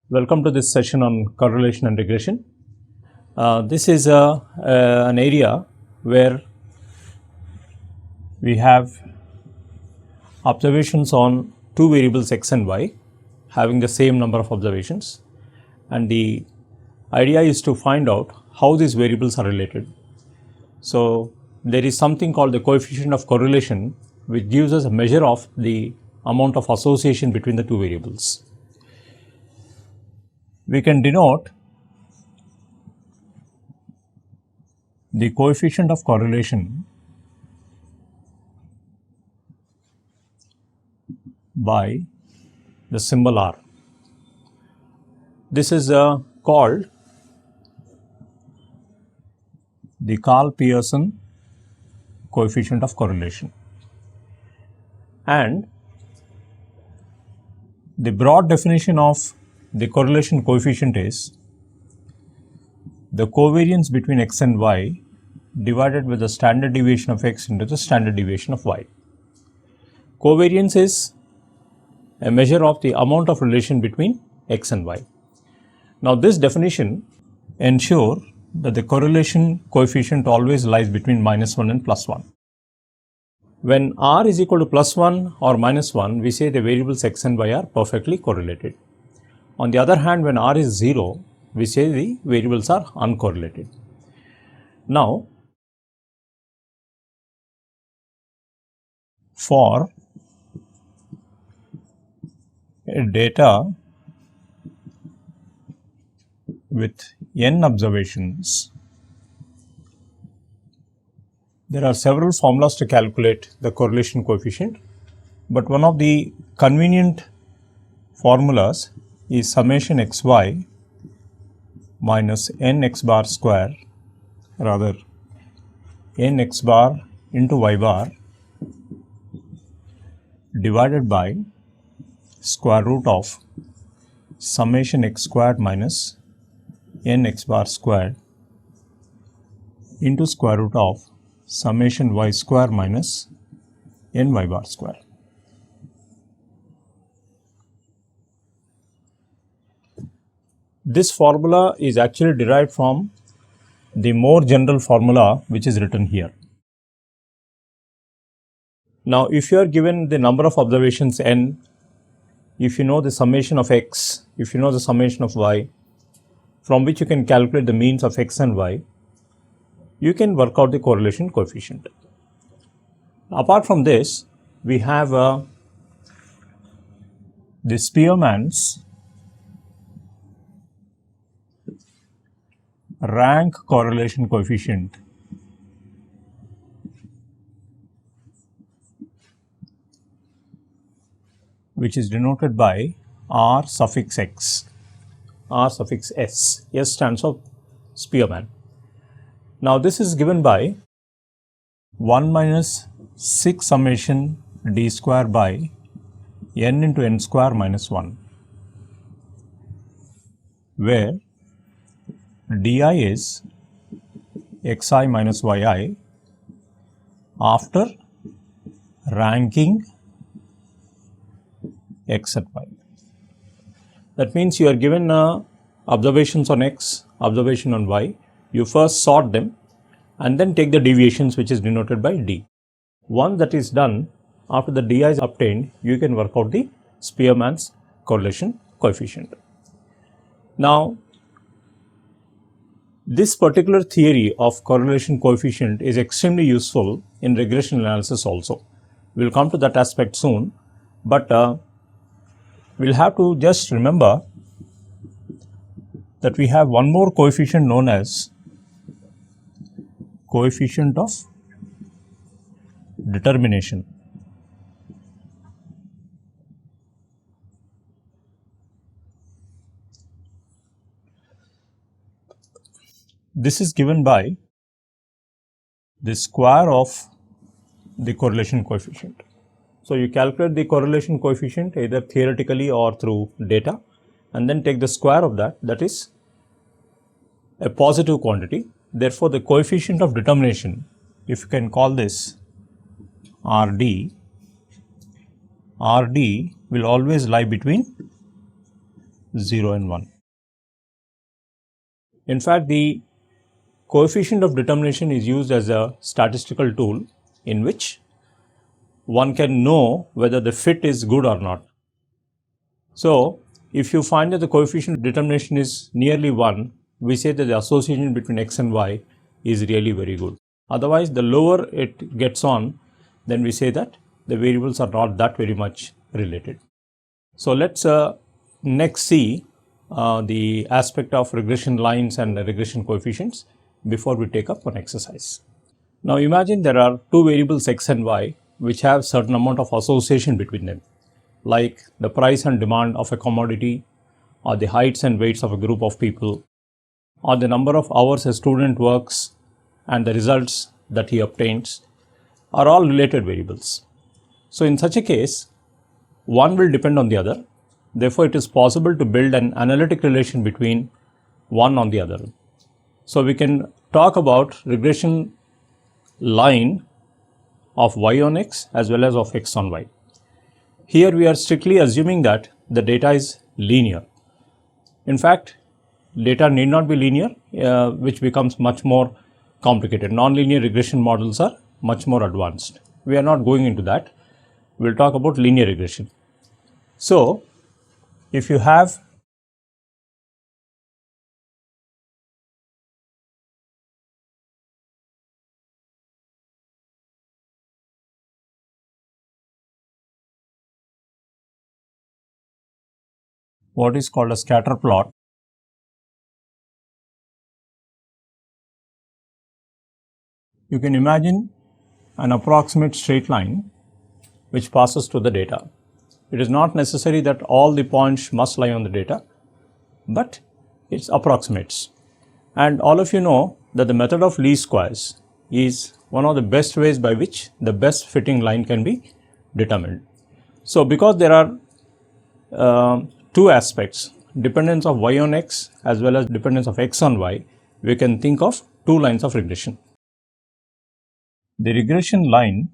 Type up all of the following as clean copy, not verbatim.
Welcome to this session on correlation and regression. This is an area where we have observations on two variables x and y having the same number of observations, and the idea is to find out how these variables are related. So, there is something called the coefficient of correlation, which gives us a measure of the amount of association between the two variables. We can denote the coefficient of correlation by the symbol R. This is called the Karl-Pearson coefficient of correlation, and the broad definition of the correlation coefficient is the covariance between x and y divided with the standard deviation of x into the standard deviation of y. Covariance is a measure of the amount of relation between x and y. Now, this definition ensures that the correlation coefficient always lies between -1 and +1. When R is equal to +1 or -1, we say the variables x and y are perfectly correlated. On the other hand, when R is 0, we say the variables are uncorrelated. Now, for a data with n observations, there are several formulas to calculate the correlation coefficient, but one of the convenient formulas is summation xy minus n x bar square, rather n x bar into y bar divided by square root of summation x squared minus n x bar squared into square root of summation y square minus n y bar square. This formula is actually derived from the more general formula which is written here. Now, if you are given the number of observations n, if you know the summation of x, if you know the summation of y, from which you can calculate the means of x and y, you can work out the correlation coefficient. Apart from this, we have the Spearman's rank correlation coefficient, which is denoted by R suffix x, R suffix s. S stands for Spearman. Now, this is given by 1 minus 6 summation d square by n into n square minus 1, where di is xi minus yi after ranking x and y. That means you are given observations on x, observation on y. You first sort them and then take the deviations, which is denoted by d. Once that is done, after the di is obtained, you can work out the Spearman's correlation coefficient. Now, this particular theory of correlation coefficient is extremely useful in regression analysis also. We will come to that aspect soon, but we will have to just remember that we have one more coefficient known as coefficient of determination. This is given by the square of the correlation coefficient. So, you calculate the correlation coefficient either theoretically or through data, and then take the square of that, that is a positive quantity. Therefore, the coefficient of determination, if you can call this RD, RD will always lie between 0 and 1. In fact, the coefficient of determination is used as a statistical tool in which one can know whether the fit is good or not. So, if you find that the coefficient of determination is nearly 1, we say that the association between x and y is really very good. Otherwise, the lower it gets on, then we say that the variables are not that very much related. So, let's next see the aspect of regression lines and regression coefficients before we take up one exercise. Now, imagine there are two variables x and y which have certain amount of association between them, like the price and demand of a commodity, or the heights and weights of a group of people, or the number of hours a student works and the results that he obtains are all related variables. So, in such a case, one will depend on the other. Therefore, it is possible to build an analytic relation between one on the other. So, we can talk about regression line of y on x as well as of x on y. Here we are strictly assuming that the data is linear. In fact, data need not be linear, which becomes much more complicated. Nonlinear regression models are much more advanced. We are not going into that. We will talk about linear regression. So, if you have what is called a scatter plot, you can imagine an approximate straight line which passes through the data. It is not necessary that all the points must lie on the data, but it approximates. And all of you know that the method of least squares is one of the best ways by which the best fitting line can be determined. So, because there are two aspects, dependence of y on x as well as dependence of x on y, we can think of two lines of regression. The regression line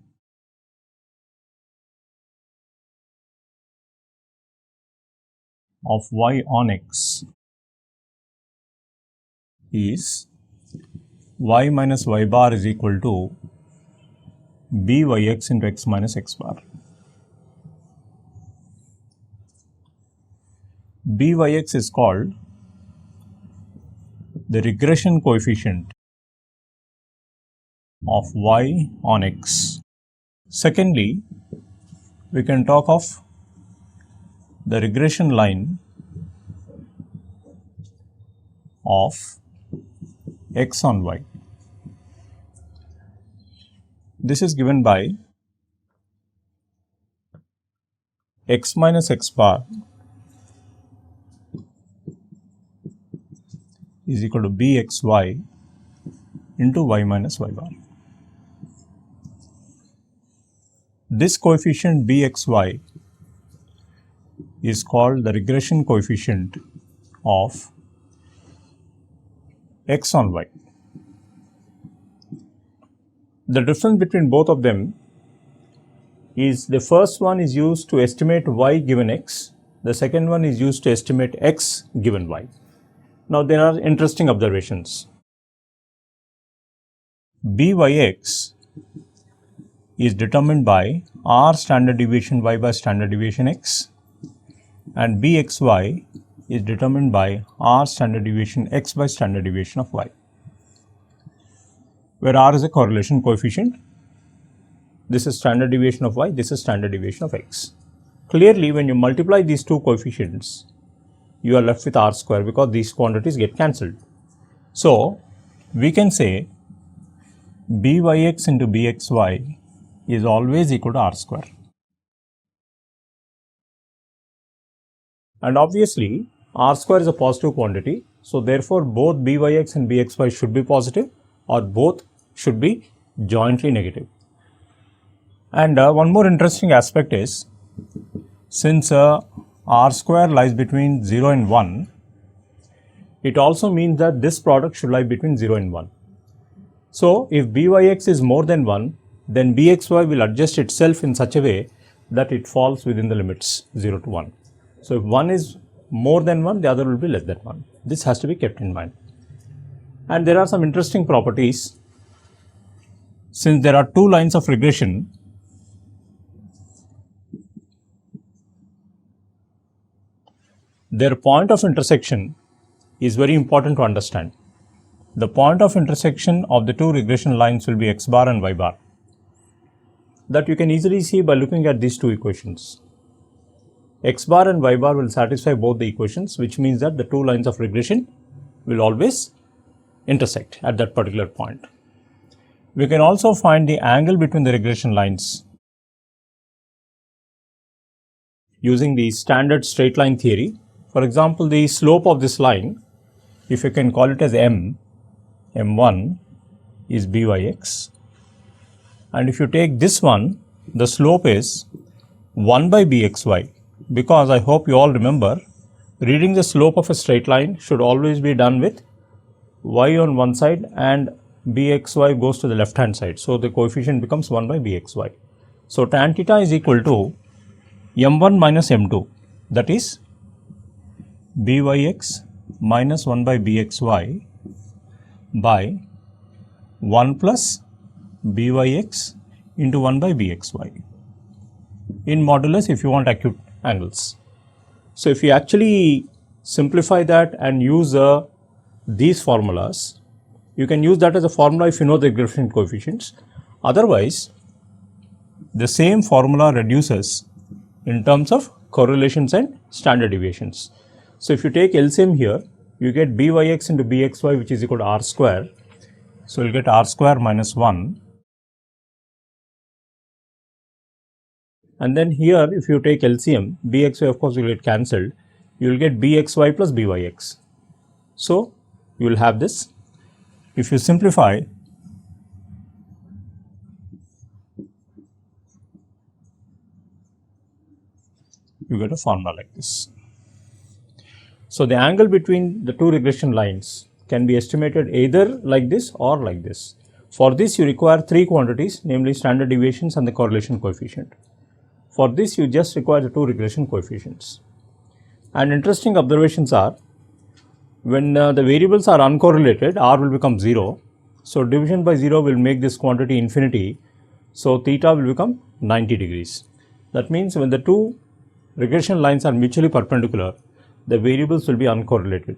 of y on x is y minus y bar is equal to byx into x minus x bar. Byx is called the regression coefficient of y on x. Secondly, we can talk of the regression line of x on y. This is given by x minus x bar is equal to bxy into y minus y bar. This coefficient bxy is called the regression coefficient of x on y. The difference between both of them is the first one is used to estimate y given x, the second one is used to estimate x given y. Now, there are interesting observations. Byx is determined by r standard deviation y by standard deviation x, and bxy is determined by r standard deviation x by standard deviation of y, where r is a correlation coefficient. This is standard deviation of y, this is standard deviation of x. Clearly, when you multiply these two coefficients, you are left with r square because these quantities get cancelled. So, we can say byx into bxy is always equal to r square. And obviously, r square is a positive quantity. So, therefore, both byx and bxy should be positive or both should be jointly negative. And one more interesting aspect is, since r square lies between 0 and 1, it also means that this product should lie between 0 and 1. So, if byx is more than 1, then bxy will adjust itself in such a way that it falls within the limits 0 to 1. So, if 1 is more than 1, the other will be less than 1. This has to be kept in mind. And there are some interesting properties. Since there are two lines of regression, their point of intersection is very important to understand. The point of intersection of the two regression lines will be x bar and y bar. That you can easily see by looking at these two equations. X bar and y bar will satisfy both the equations, which means that the two lines of regression will always intersect at that particular point. We can also find the angle between the regression lines using the standard straight line theory. For example, the slope of this line, if you can call it as m1 is byx, and if you take this one, the slope is 1 by bxy, because I hope you all remember, reading the slope of a straight line should always be done with y on one side and bxy goes to the left hand side. So the coefficient becomes 1 by bxy. So tan theta is equal to m1 minus m2, that is byx minus 1 by bxy by 1 plus byx into 1 by bxy in modulus if you want acute angles. So if you actually simplify that and use these formulas, you can use that as a formula if you know the regression coefficients. Otherwise, the same formula reduces in terms of correlations and standard deviations. So if you take LCM here, you get byx into bxy, which is equal to r square. So you'll get r square minus 1. And then here, if you take LCM, bxy of course will get cancelled. You will get bxy plus byx. So you will have this. If you simplify, you get a formula like this. So the angle between the two regression lines can be estimated either like this or like this. For this you require three quantities, namely standard deviations and the correlation coefficient. For this you just require the two regression coefficients. And interesting observations are, when the variables are uncorrelated, r will become 0. So division by 0 will make this quantity infinity. So theta will become 90 degrees. That means when the two regression lines are mutually perpendicular, the variables will be uncorrelated.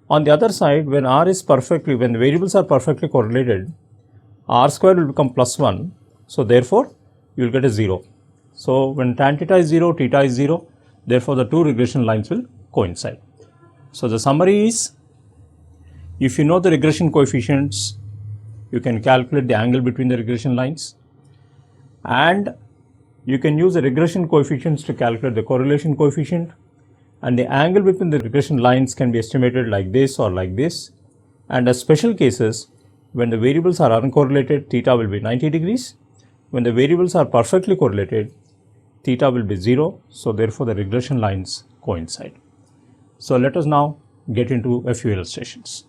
On the other side, when when the variables are perfectly correlated, r square will become plus 1. So therefore, you will get a 0. So when tan theta is 0, theta is 0, therefore the two regression lines will coincide. So the summary is, if you know the regression coefficients, you can calculate the angle between the regression lines, and you can use the regression coefficients to calculate the correlation coefficient, and the angle between the regression lines can be estimated like this or like this. And as special cases, when the variables are uncorrelated, theta will be 90 degrees. When the variables are perfectly correlated, theta will be 0. So therefore the regression lines coincide. So let us now get into a few illustrations.